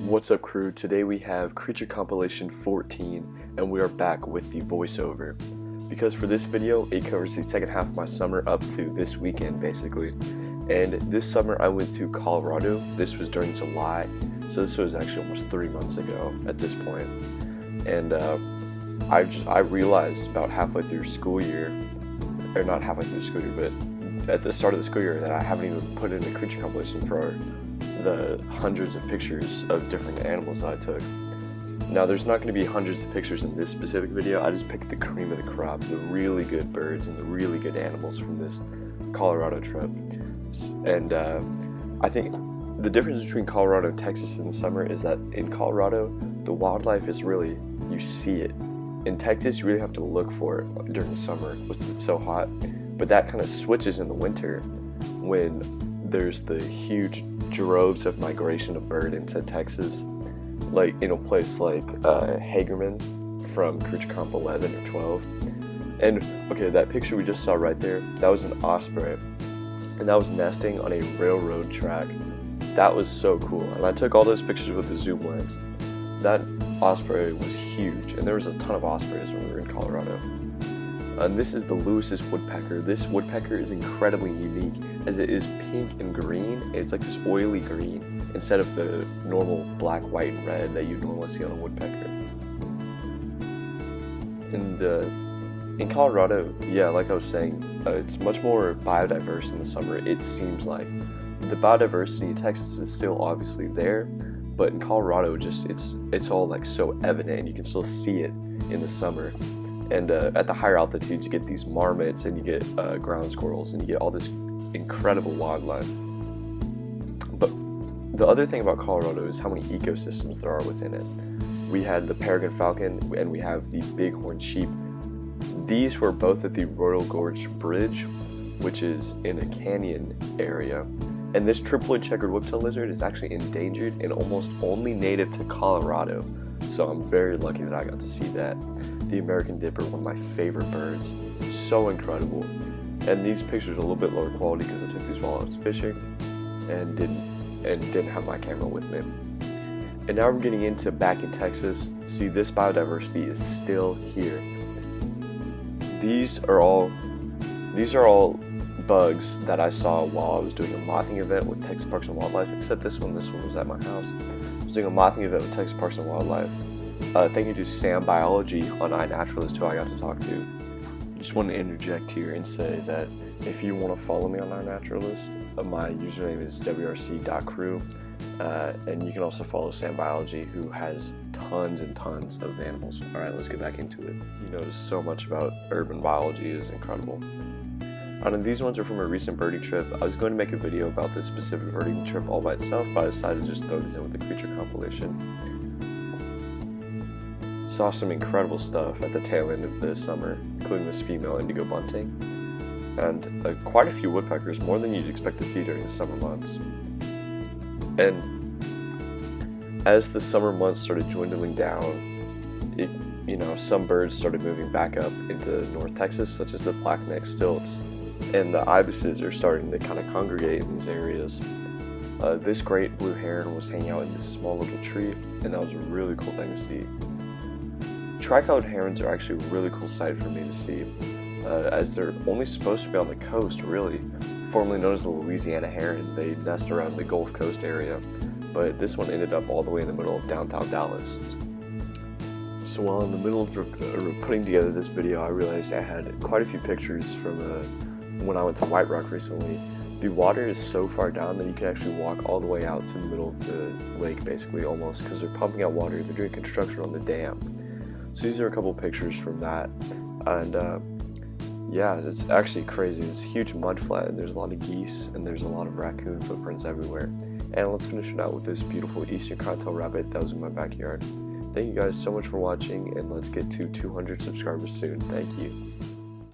What's up, crew? Today we have Creature Compilation 14 and we are back with the voiceover. Because for this video, it covers the second half of my summer up to this weekend basically. And this summer I went to Colorado. This was during July, so this was actually almost 3 months ago at this point. And I realized about halfway through school year, or not halfway through school year, but at the start of the school year that I haven't even put in a creature compilation for the hundreds of pictures of different animals that I took. Now there's not going to be hundreds of pictures in this specific video. I just picked the cream of the crop, the really good birds and the really good animals from this Colorado trip. And I think the difference between Colorado and Texas in the summer is that in Colorado the wildlife is really, you see it. In Texas you really have to look for it during the summer because it's so hot, but that kind of switches in the winter when there's the huge droves of migration of bird into Texas, like in a place like Hagerman from Creature Comp 11 or 12. And okay, that picture we just saw right there, that was an osprey, and that was nesting on a railroad track. That was so cool, and I took all those pictures with the zoom lens. That osprey was huge, and there was a ton of ospreys when we were in Colorado. And this is the Lewis's woodpecker. This woodpecker is incredibly unique as it is pink and green. It's like this oily green instead of the normal black, white, and red that you normally see on a woodpecker. And in Colorado, yeah, like I was saying, it's much more biodiverse in the summer. It seems like the biodiversity in Texas is still obviously there, but in Colorado, just it's all like so evident. You can still see it in the summer. And at the higher altitudes, you get these marmots and you get ground squirrels and you get all this incredible wildlife. But the other thing about Colorado is how many ecosystems there are within it. We had the Peregrine Falcon and we have the Bighorn sheep. These were both at the Royal Gorge Bridge, which is in a canyon area. And this Triploid checkered whiptail lizard is actually endangered and almost only native to Colorado. So I'm very lucky that I got to see that. The American dipper, one of my favorite birds, so incredible. And these pictures are a little bit lower quality because I took these while I was fishing and didn't have my camera with me. And now we're getting into back in Texas. See, this biodiversity is still here. These are all bugs that I saw while I was doing a mothing event with Texas Parks and Wildlife, except this one was at my house. I was doing a mothing event with Texas Parks and Wildlife. Thank you to Sam Biology on iNaturalist, who I got to talk to. Just want to interject here and say that if you want to follow me on iNaturalist, my username is wrc.crew, and you can also follow Sam Biology, who has tons and tons of animals. Alright, let's get back into it. He knows so much about urban biology, it is incredible. And these ones are from a recent birding trip. I was going to make a video about this specific birding trip all by itself, but I decided to just throw these in with the creature compilation. Saw some incredible stuff at the tail end of the summer, including this female Indigo Bunting, and quite a few woodpeckers, more than you'd expect to see during the summer months. And as the summer months started dwindling down, some birds started moving back up into North Texas, such as the black-necked stilts, and the ibises are starting to kind of congregate in these areas. This great blue heron was hanging out in this small little tree, and that was a really cool thing to see. Tricolored herons are actually a really cool sight for me to see, as they're only supposed to be on the coast, really. Formerly known as the Louisiana heron, they nest around the Gulf Coast area, but this one ended up all the way in the middle of downtown Dallas. So while in the middle of putting together this video, I realized I had quite a few pictures from when I went to White Rock recently. The water is so far down that you can actually walk all the way out to the middle of the lake, basically, almost, because they're pumping out water. They're doing construction on the dam. So these are a couple pictures from that, and yeah, it's actually crazy. It's a huge mud flat, and there's a lot of geese, and there's a lot of raccoon footprints everywhere. And let's finish it out with this beautiful eastern cottontail rabbit that was in my backyard. Thank you guys so much for watching, and let's get to 200 subscribers soon. Thank you.